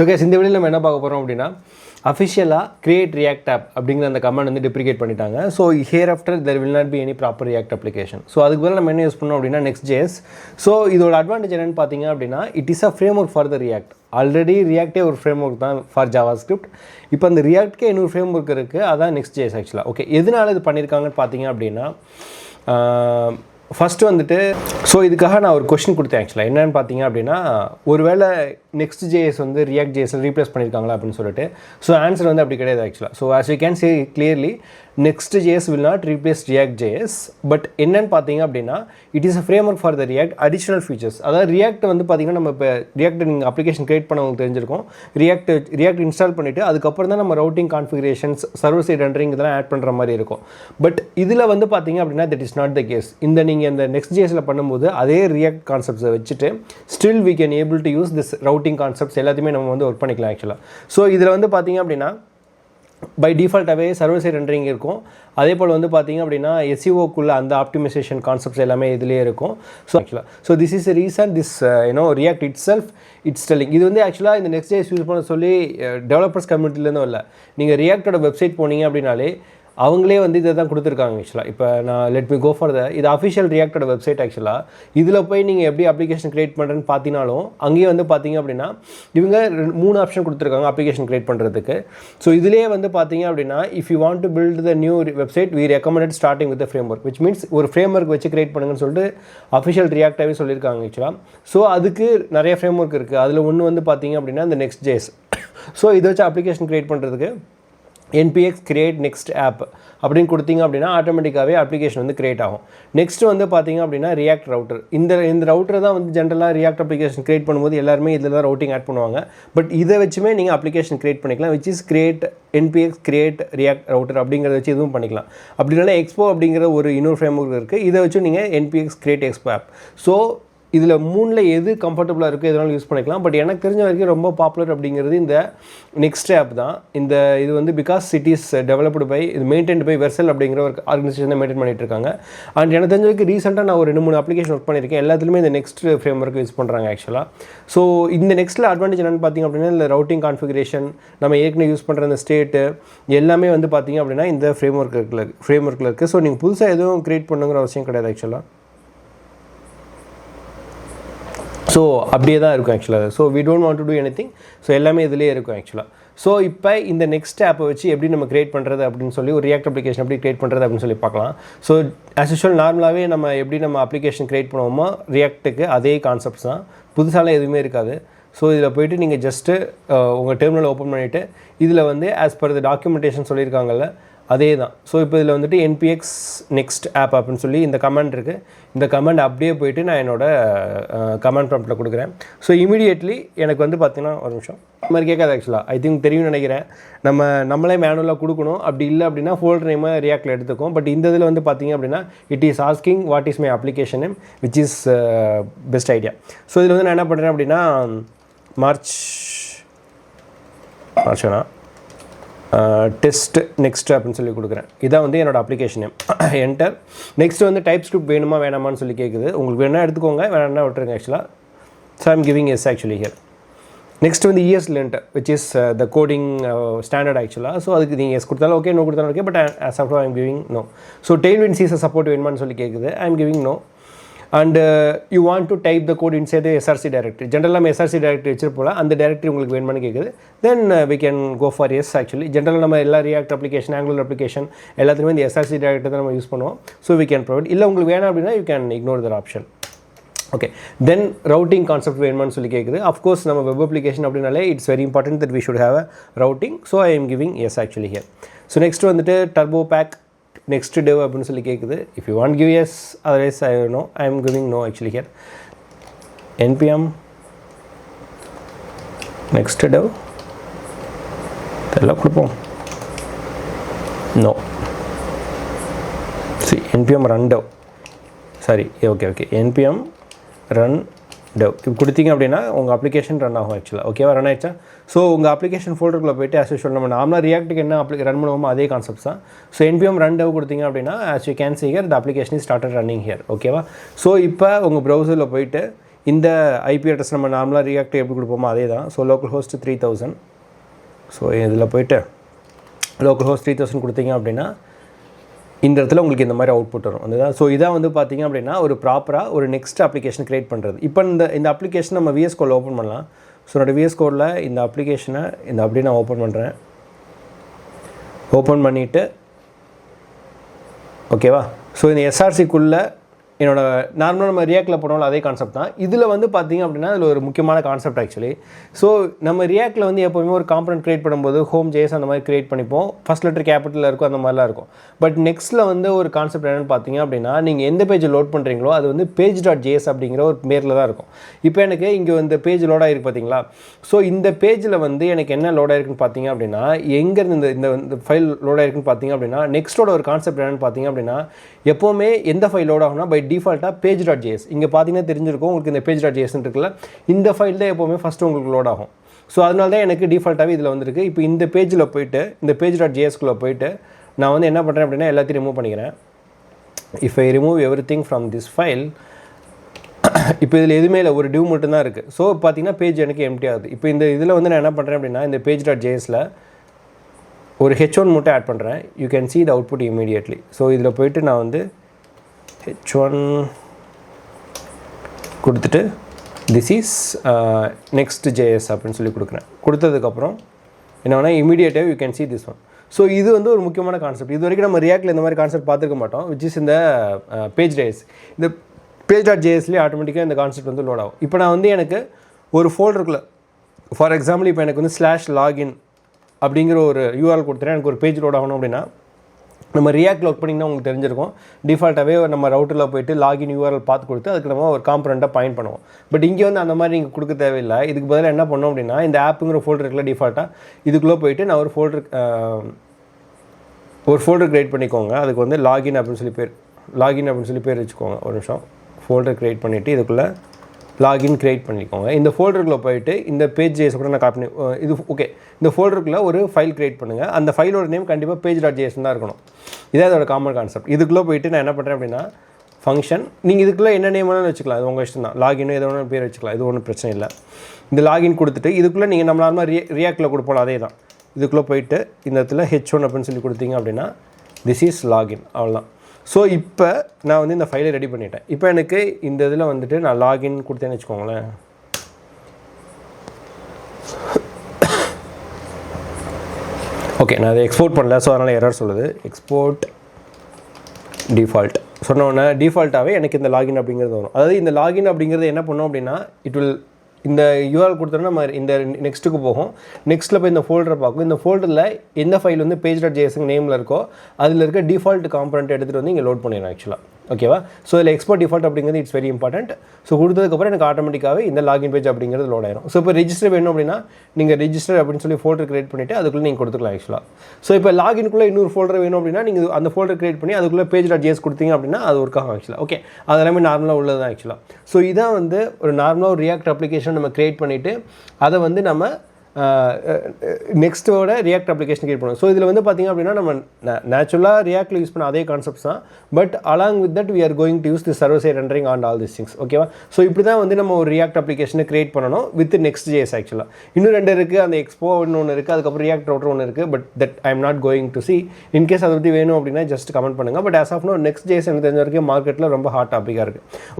Okay, இந்த வீடியோவில் நம்ம என்ன பார்க்க போகிறோம் அப்படின்னா அஃபிஷியலாக கிரியேட் ரியாக்ட் ஆப் அப்படிங்கிற அந்த கமெண்ட் வந்து டிப்ரிகேட் பண்ணிட்டாங்க. So here after there will not be any proper react application. So அதுக்கு பதில் நம்ம என்ன யூஸ் பண்ணோம் அப்படின்னா Next.js. ஸோ இதோட அட்வான்டேஜ் என்னென்னு பார்த்தீங்க அப்படின்னா it is a framework for the React. Already ரியாக்டே ஒரு ஃப்ரேம் ஒர்க் தான் ஃபார் JavaScript. இப்போ அந்த ரியாக்ட்கே இன்னொரு ஃப்ரேம் ஒர்க் இருக்குது, அதான் Next.js ஆக்சுவலாக. ஓகே, எதனால இது பண்ணியிருக்காங்கன்னு பார்த்தீங்க அப்படின்னா ஃபஸ்ட்டு வந்துட்டு ஸோ இதுக்காக நான் ஒரு கொஸ்டின் கொடுத்தேன் ஆக்சுவலாக. என்னென்னு பார்த்தீங்க அப்படின்னா ஒருவேளை Next.js வந்து React.js ரீப்ளேஸ் பண்ணியிருக்காங்களா அப்படின்னு சொல்லிட்டு. ஸோ ஆன்சர் வந்து அப்படி கிடையாது ஆக்சுவலாக. So as you can see clearly Next.js will not replace React.js. But என்னென்னு பார்த்தீங்க அப்படின்னா it is a framework for the react additional features. அதாவது ரியாக்ட் வந்து பார்த்தீங்கன்னா நம்ம இப்போ ரியாக்ட் நீங்கள் அப்ளிகேஷன் கிரியேட் பண்ணவங்களுக்கு தெரிஞ்சிருக்கும். ரியாக்ட் இன்ஸ்டால் பண்ணிவிட்டு அதுக்கப்புறம் தான் நம்ம routing configurations server side rendering இதெல்லாம் ஆட் பண்ணுற மாதிரி இருக்கும். பட் இதில் வந்து பார்த்தீங்க அப்படின்னா that is not the case. நீங்கள் இந்த Next.jsல பண்ணும்போது அதே ரியாக்ட் கான்செப்ட்ஸை வச்சுட்டு still we can able to use this routing concepts எல்லாத்தையுமே நம்ம வந்து ஒர்க் பண்ணிக்கலாம் ஆக்சுவலாக. ஸோ இதில் வந்து பார்த்தீங்க அப்படின்னா பை டிஃபால்ட்டாகவே சர்வர் சைட் ரெண்டரிங் இருக்கும். அதே போல் வந்து பார்த்தீங்க அப்படின்னா SEOக்குள்ள அந்த ஆப்டிமைசேஷன் கான்செப்ட்ஸ் எல்லாமே இதிலே இருக்கும். ஸோ ஆக்சுவலாக this is reason this react it self it's telling. இது வந்து ஆக்சுவலாக இந்த Next.js யூஸ் பண்ண சொல்லி டெவலப்பர்ஸ் கம்யூனிட்டிலேருந்தும் இல்லை. நீங்கள் ரியாக்டோட வெப்சைட் போனீங்க அப்படின்னாலே அவங்களே வந்து இதை தான் கொடுத்துருக்காங்க ஆக்சுவலாக. இப்போ நான் லெட் மீ கோ ஃபார் இது அஃபிஷியல் ரியாக்டோட வெப்சைட் ஆக்சுவலாக. இதில் போய் நீங்கள் எப்படி அப்ளிகேஷன் கிரியேட் பண்ணுறேன்னு பார்த்தீங்கனாலும் அங்கேயே வந்து பார்த்தீங்க அப்படின்னா இவங்க 3 ஆப்ஷன் கொடுத்துருக்காங்க அப்ளிகேஷன் கிரியேட் பண்ணுறதுக்கு. ஸோ இதிலே வந்து பார்த்தீங்க அப்படின்னா if you want to build the new website we recommended starting with framework, which means ஒரு ஃப்ரேம் ஒர்க் வச்சு கிரியேட் பண்ணுங்கன்னு சொல்லிட்டு அஃபிஷியல் ரியாக்டாகவே சொல்லியிருக்காங்க ஆக்சுவலாக. ஸோ அதுக்கு நிறைய ஃப்ரேம் ஒர்க் இருக்குது. அதில் ஒன்று வந்து பார்த்தீங்க அப்படின்னா இந்த Next.js. ஸோ இதை வச்சு அப்ளிகேஷன் கிரியேட் பண்ணுறதுக்கு npx create next app அப்படின்னு கொடுத்தீங்க அப்படின்னா ஆட்டோமேட்டிக்காகவே அப்ளிகேஷன் வந்து கிரியேட் ஆகும். நெக்ஸ்ட் வந்து பார்த்தீங்க அப்படின்னா ரியாக்ட் ரவுட்டர். இந்த ரவுட்டர் தான் வந்து ஜென்ரலாக ரியாக்ட் அப்ளிகேஷன் கிரியேட் பண்ணும்போது எல்லாருமே இதில் தான் ரவுட்டிங் ஆட் பண்ணுவாங்க. பட் இதை வச்சுமே நீங்கள் அப்ளிகேஷன் கிரியேட் பண்ணிக்கலாம், which is npx create react router அப்படிங்கிறத வச்சு இதுவும் பண்ணிக்கலாம். அப்படி இல்லைனா எக்ஸ்போ அப்படிங்கிற ஒரு இன்னொரு ஃப்ரேம் ஒர்க் இருக்குது, இதை வச்சு நீங்கள் npx create expo app. So இதில் 3ல் எது கம்ஃபர்டபுளாக இருக்குது எதனாலும் யூஸ் பண்ணிக்கலாம். பட் எனக்கு தெரிஞ்ச வரைக்கும் ரொம்ப பாப்புலர் அப்படிங்கிறது இந்த Next ஆப் தான். இது வந்து because it is developed by இது மெயின்டைன்டு பை வெர்சல் அப்படிங்கிற ஒரு ஆர்கனைசேஷன் தான் மெயின்டைன் பண்ணிட்டு இருக்காங்க. அண்ட் எனக்கு தெரிஞ்ச வரைக்கும் ரீசெண்டாக நான் ஒரு 2-3 அப்ளிகேஷன் ஒர்க் பண்ணியிருக்கேன். எல்லாத்துலேயுமே இந்த Next ஃப்ரேம் ஒர்க் யூஸ் பண்ணுறாங்க ஆக்சுவலாக. ஸோ இந்த Nextல அட்வான்டேஜ் என்னென்னு பார்த்தீங்க அப்படின்னா இந்த ரவுட்டிங் கான்ஃபிகரேஷன் நம்ம ஏற்கனவே யூஸ் பண்ணுற அந்த ஸ்டேட்டு எல்லாமே வந்து பார்த்தீங்க அப்படின்னா இந்த ஃப்ரேம் ஒர்க்கில் இருக்குது. ஸோ நீங்கள் புதுசாக எதுவும் க்ரியேட் பண்ணுங்கிற அவசியம் கிடையாது ஆக்சுவலாக. ஸோ அப்படியே தான் இருக்கும் ஆக்சுவலாக. So we don't want to do anything. So எல்லாமே இதிலே இருக்கும் ஆக்சுவலாக. ஸோ இப்போ இந்த Next ஆப்பை வச்சு எப்படி நம்ம கிரியேட் பண்ணுறது அப்படின்னு சொல்லி ஒரு ரியாக்ட் அப்ளிகேஷன் எப்படி கிரியேட் பண்ணுறது அப்படின்னு சொல்லி பார்க்கலாம். ஸோ ஆஸ் யூஷுவல் நார்மலாகவே நம்ம எப்படி நம்ம அப்ளிகேஷன் கிரியேட் பண்ணுவோமோ ரியாக்ட்டுக்கு அதே கான்செப்ட்ஸ் தான், புதுசாலாம் எதுவுமே இருக்காது. ஸோ இதில் போய்ட்டு நீங்கள் ஜஸ்ட்டு உங்கள் டெர்மினல் ஓப்பன் பண்ணிவிட்டு இதில் வந்து ஆஸ் பர் த டாக்குமெண்டேஷன் சொல்லியிருக்காங்கல்ல அதே தான். ஸோ இப்போ இதில் வந்துட்டு npx next app அப்படின்னு சொல்லி இந்த கமெண்ட் இருக்குது. இந்த கமெண்ட் அப்படியே போயிட்டு நான் என்னோடய கமெண்ட் ப்ராம்ப்ட்டில் கொடுக்குறேன். ஸோ இமீடியட்லி எனக்கு வந்து பார்த்தீங்கன்னா ஒரு நிமிஷம் இந்த மாதிரி கேட்காது ஆக்சுவலாக. ஐ திங்க் தெரியும்னு நினைக்கிறேன். நம்மளே மேனுவலாக கொடுக்கணும். அப்படி இல்லை அப்படின்னா ஃபோல்டர் நேமை ரியாக்டில் எடுத்துக்கும். பட் இந்த இதில் வந்து பார்த்தீங்க அப்படின்னா it is asking what is my application name which is best idea. So இதில் வந்து நான் என்ன பண்ணுறேன் அப்படின்னா மார்ச் டெஸ்ட் நெக்ஸ்ட் அப்படின்னு சொல்லி கொடுக்குறேன். இதான் வந்து என்னோடய அப்ளிகேஷன் நேம். என்டர். நெக்ஸ்ட் வந்து டைப் ஸ்கிரிப்ட் வேணுமா வேணாமான்னு சொல்லி கேட்குது. உங்களுக்கு வேணால் எடுத்துக்கோங்க, வேணா விட்டுருங்க ஆக்சுவலாக. So I'm giving yes actually here. Next வந்து ESLint which is the coding standard ஆக்சுவலாக. ஸோ அதுக்கு நீங்கள் எஸ் கொடுத்தாலும் ஓகே, நோ கொடுத்தாலும் okay. But as of now I'm giving no. So Tailwind CSS support வேணுமான்னு சொல்லி கேட்குது. I'm giving no. And you want to type the code inside SRC directory. ஜென்ரலாக நம்ம SRC டைரக்டரி வச்சிருப்போம், அந்த டைரக்டரி உங்களுக்கு வேணுமான்னு கேட்குது. Then we can go for yes actually. ஜென்ரலாக நம்ம எல்லா ரியாக்ட் அப்ளிகேஷன் ஆங்குலர் அப்ளிகேஷன் எல்லாத்துலேயுமே இந்த SRC டைரக்டரி தான் நம்ம யூஸ் பண்ணுவோம். So we can provide. இல்லை உங்களுக்கு வேணாம் அப்படின்னா you can ignore the option. Okay, then routing concept வேணுமான்னு சொல்லி கேட்குது. அஃப்கோர்ஸ் நம்ம வெப் அப்ளிகேஷன் அப்படின்னாலே it's very important that we should have a routing. So I am giving yes actually here. So next வந்துட்டு டர்போ பேக் next dev அப்படின்னு சொல்லி கேட்குது. If you want give yes, otherwise I no. I am giving no actually here. npm next dev எல்லாம் கொடுப்போம். No. See npm run dev. Sorry, okay npm run dev இப்போ கொடுத்தீங்க அப்படின்னா உங்கள் application run ஆகும் ஆக்சுவலாக. ஓகேவா, ரன் ஆகிடுச்சா? ஸோ உங்கள் அப்ளிகேஷன் ஃபோல்டருக்குள்ளே போய்ட்டு ஆஸ் யூஷுவல் நம்ம நார்மலாக ரியாக்ட்டுக்கு என்ன ரன் பண்ணுவோமோ அதே கான்செப்ட்ஸ் தான். ஸோ npm run dev கொடுத்தீங்க அப்படின்னா as you can see here the application is started running here. ஓகேவா? ஸோ இப்போ உங்கள் ப்ரௌசரில் போயிட்டு இந்த ஐபி அட்ரஸ் நம்ம நார்மலாக ரியாக்ட் எப்படி கொடுப்போமோ அதே தான். So local host 3000. ஸோ இதில் போய்ட்டு லோக்கல் ஹோஸ்ட் 3000 கொடுத்தீங்க அப்படின்னா இந்த இடத்துல உங்களுக்கு இந்த மாதிரி அவுட்புட் வரும். அதுதான். ஸோ இதான் வந்து பார்த்திங்க அப்படின்னா ஒரு ப்ராப்பராக ஒரு நெக்ஸ்ட் அப்ளிகேஷன் க்ரியேட் பண்ணுறது. இப்போ இந்த அப்ளிகேஷன் நம்ம VS Code ஓப்பன் பண்ணலாம். ஸோ என்னோடய VS Codeல் இந்த அப்ளிகேஷனை அப்படியே நான் ஓப்பன் பண்ணுறேன். ஓப்பன் பண்ணிவிட்டு ஓகேவா. ஸோ இந்த SRCக்குள்ளே என்னோட நார்மலாக நம்ம ரியாக்டில் போனாலும் அதே கான்செப்ட் தான். இதில் வந்து பார்த்திங்க அப்படின்னா இதில் ஒரு முக்கியமான கான்செப்ட் ஆக்சுவலி. ஸோ நம்ம ரியாக்டில் வந்து எப்போவுமே ஒரு காம்பனன்ட் க்ரியேட் பண்ணும்போது ஹோம் ஜேஸ் அந்த மாதிரி க்ரியேட் பண்ணிப்போம். ஃபஸ்ட் லெட்டர் கேபிட்டலில் இருக்கும், அந்த மாதிரிலாம் இருக்கும். பட் நெக்ஸ்ட்டில் வந்து ஒரு கான்செப்ட் என்னென்னு பார்த்தீங்க அப்படின்னா, நீங்கள் எந்த பேஜ் லோட் பண்ணுறீங்களோ அது வந்து page.js அப்படிங்கிற ஒரு பேரில் தான் இருக்கும். இப்போ எனக்கு இங்கே இந்த பேஜ் லோட் ஆகிருக்கு பார்த்தீங்களா. ஸோ இந்த பேஜில் வந்து எனக்கு என்ன லோட் ஆகிருக்குன்னு பார்த்தீங்க அப்படின்னா, எங்கேருந்து இந்த ஃபைல் லோட் ஆகிருக்குன்னு பார்த்தீங்க அப்படின்னா, நெக்ஸ்ட்டோட ஒரு கான்செப்ட் என்னென்னு பார்த்தீங்க அப்படின்னா, எப்போவுமே எந்த ஃபைல் லோட் ஆகும்னா பை டிஃபால்ட்டாக page.js. இங்கே பார்த்தீங்கன்னா தெரிஞ்சிருக்கும் உங்களுக்கு இந்த page.js இருக்குல்ல, இந்த ஃபைல் தான் எப்போவுமே ஃபஸ்ட்டு உங்களுக்கு லோட் ஆகும். ஸோ அதனால தான் எனக்கு டிஃபால்ட்டாகவே இதில் வந்துருக்கு. இப்போ இந்த பேஜில் போய்ட்டு இந்த page.jsக்குள்ளே போய்ட்டு நான் வந்து என்ன பண்ணுறேன் அப்படின்னா எல்லாத்தையும் ரிமூவ் பண்ணிக்கிறேன். If I remove everything from this file, இப்போ இதில் எதுவுமே இல்லை, ஒரு டிவ் மட்டும்தான் இருக்குது. ஸோ பார்த்தீங்கன்னா பேஜ் எனக்கு எம்டி ஆகுது. இப்போ இந்த இதில் வந்து நான் என்ன பண்ணுறேன் அப்படின்னா இந்த page.jsல ஒரு h1 மட்டும் ஆட் பண்ணுறேன். You can see the output immediately. So இதில் போய்ட்டு நான் வந்து h1 கொடுத்துட்டு திஸ் இஸ் நெக்ஸ்ட் JS அப்படின்னு சொல்லி கொடுக்குறேன். கொடுத்ததுக்கப்புறம் என்னன்னா இமீடியட்டாக you can see this one. So இது வந்து ஒரு முக்கியமான கான்செப்ட். இது வரைக்கும் நம்ம ரியாக்டில் இந்த மாதிரி கான்செப்ட் பார்த்துருக்க மாட்டோம். விச் இஸ் இந்த page.js. இந்த page.jsலேயே ஆட்டோமேட்டிக்காக இந்த கான்செப்ட் வந்து லோட் ஆகும். இப்போ நான் வந்து எனக்கு ஒரு ஃபோல்டருக்குள்ளே ஃபார் எக்ஸாம்பிள் இப்போ எனக்கு வந்து /login அப்படிங்கிற ஒரு URL கொடுத்துறேன். எனக்கு ஒரு பேஜ் லோட் ஆகணும் அப்படின்னா நம்ம ரியாக்ட் லோட் பண்ணிங்கன்னா உங்களுக்கு தெரிஞ்சிருக்கும். டிஃபால்ட்டாகவே நம்ம ரவுட்டரில் போய்ட்டு லாகின் URL பார்த்து கொடுத்து அதுக்கு நம்ம ஒரு காம்பனண்ட்டாக பாயிண்ட் பண்ணுவோம். பட் இங்கே வந்து அந்த மாதிரி நீங்கள் கொடுக்க தேவையில்லை. இதுக்கு பதிலாக என்ன பண்ணோம் அப்படின்னா இந்த ஆப்புங்கிற ஃபோல்டர் இருக்குல்ல, டிஃபால்ட்டாக இதுக்குள்ளே போய்ட்டு நான் ஒரு ஃபோல்டர் க்ரியேட் பண்ணிக்கோங்க. அதுக்கு வந்து லாகின் அப்படின்னு சொல்லி பேர் வச்சுக்கோங்க. ஒரு நிமிஷம். ஃபோல்டர் க்ரியேட் பண்ணிவிட்டு இதுக்குள்ளே லாகின் க்ரியேட் பண்ணிக்கோங்க. இந்த ஃபோல்டருக்குள்ளே போய்ட்டு இந்த page.js கூட நான் காப்பி இது ஓகே. இந்த ஃபோல்டருக்குள்ளே ஒரு ஃபைல் க்ரியேட் பண்ணுங்கள். அந்த ஃபைலோட நேம் கண்டிப்பாக page.js தான் இருக்கணும். இதான் அதோட காமன் கான்செப்ட். இதுக்குள்ளே போய்ட்டு நான் என்ன பண்ணுறேன் அப்படின்னா ஃபங்க்ஷன், நீங்கள் இதுக்குள்ளே என்ன நேம் வேணாலும் வச்சுக்கலாம். அது உங்கள் இஷ்டம் தான். லாகின் எதோ ஒன்று பேர் வச்சுக்கலாம். இது ஒன்றும் பிரச்சனை இல்லை. இந்த லாகின் கொடுத்துட்டு இதுக்குள்ளே நீங்கள் நம்ம நார்மலாக ரியாக்டில் கொடுப்போம் அதே தான். இதுக்குள்ளே போய்ட்டு இந்த இடத்துல h1 அப்படின்னு சொல்லி கொடுத்தீங்க அப்படின்னா திஸ் இஸ் லாகின், அவ்வளோதான். ஸோ இப்போ நான் வந்து இந்த ஃபைலை ரெடி பண்ணிட்டேன். இப்போ எனக்கு இந்த இதில் வந்துட்டு நான் லாகின் கொடுத்தேன்னு வச்சுக்கோங்களேன். ஓகே, நான் அதை எக்ஸ்போர்ட் பண்ணல. ஸோ அதனால் எரர் சொல்லுது. எக்ஸ்போர்ட் டிஃபால்ட் சொன்னோன்னே டிஃபால்ட்டாகவே எனக்கு இந்த லாகின் அப்படிங்கிறது வரும். அதாவது இந்த லாகின் அப்படிங்கிறது என்ன பண்ணோம் அப்படின்னா இட் வில் இந்த URL கொடுத்தோன்னா நம்ம இந்த நெக்ஸ்ட்டுக்கு போகும். நெக்ஸ்ட்டில் போய் இந்த ஃபோல்டரை பார்க்கும். இந்த ஃபோல்டரில் எந்த ஃபைல் வந்து page.js நேமில் இருக்கோ அதில் இருக்க டிஃபால்ட் காம்பனண்ட் எடுத்துகிட்டு வந்து இங்கே லோட் பண்ணிடுறோம் ஆக்சுவலாக. ஓகேவா. ஸோ இதில் எக்ஸ்போர்ட் டிஃபால்ட் அப்படிங்கிறது இட்ஸ் வெரி இம்பார்ட்டன்ட். ஸோ கொடுத்ததுக்கப்புறம் எனக்கு ஆட்டோமேட்டிக்காகவே இந்த லாகின் பேஜ் அப்படிங்கிறது லோட் ஆயிரும். ஸோ இப்போ ரெஜிஸ்டர் வேணும் அப்படின்னா நீங்கள் ரெஜிஸ்டர் அப்படின்னு சொல்லி ஃபோல்டர் கிரியேட் பண்ணிவிட்டு அதுக்குள்ளே நீங்கள் கொடுத்துக்கலாம் ஆக்சுவலாக. ஸோ இப்போ லாகின்குள்ளே இன்னொரு ஃபோல்டர் வேணும் அப்படின்னா நீங்கள் அந்த ஃபோல்டர் கிரியேட் பண்ணி அதுக்குள்ளே page.js கொடுத்தீங்க அப்படின்னா அது ஒர்க் ஆகும் ஆக்சுவலாக. ஓகே, அதெல்லாமே நார்மலாக உள்ளது தான் ஆக்சுவலாக. ஸோ இதான் வந்து ஒரு நார்மலாக ஒரு ரியாக்ட் அப்ளிகேஷன் நம்ம கிரியேட் பண்ணிவிட்டு அதை வந்து நம்ம நெக்ஸ்ட்டோட ரியாக்ட் அப்ளிகேஷன் கிரியேட் பண்ணுவோம். ஸோ இதில் வந்து பார்த்திங்க அப்படின்னா நம்ம நேச்சுரலாக ரியாக்டில் யூஸ் பண்ண அதே கான்செப்ட்ஸ் தான். But along with that we are going to use the server side rendering on all this things. ஓகேவா. ஸோ இப்படி தான் வந்து நம்ம ஒரு ரியாக்ட் அப்ளிகேஷனை கிரியேட் பண்ணணும் வித் Next.js ஆக்சுவலாக. இன்னும் 2 இருக்குது. அந்த எக்ஸ்போ ஒன்று இருக்குது, அதுக்கப்புறம் ரியாக்ட் ரவுட்டர் ஒன்று இருக்குது. But that I am not going to see. In case அதை பற்றி வேணும் அப்படின்னா ஜஸ்ட் கமெண்ட் பண்ணுங்கள். But as of now Next.js எனக்கு தெரிஞ்ச வரைக்கும் மார்க்கெட்டில் ரொம்ப ஹாட் டாப்பிக்காக இருக்குது.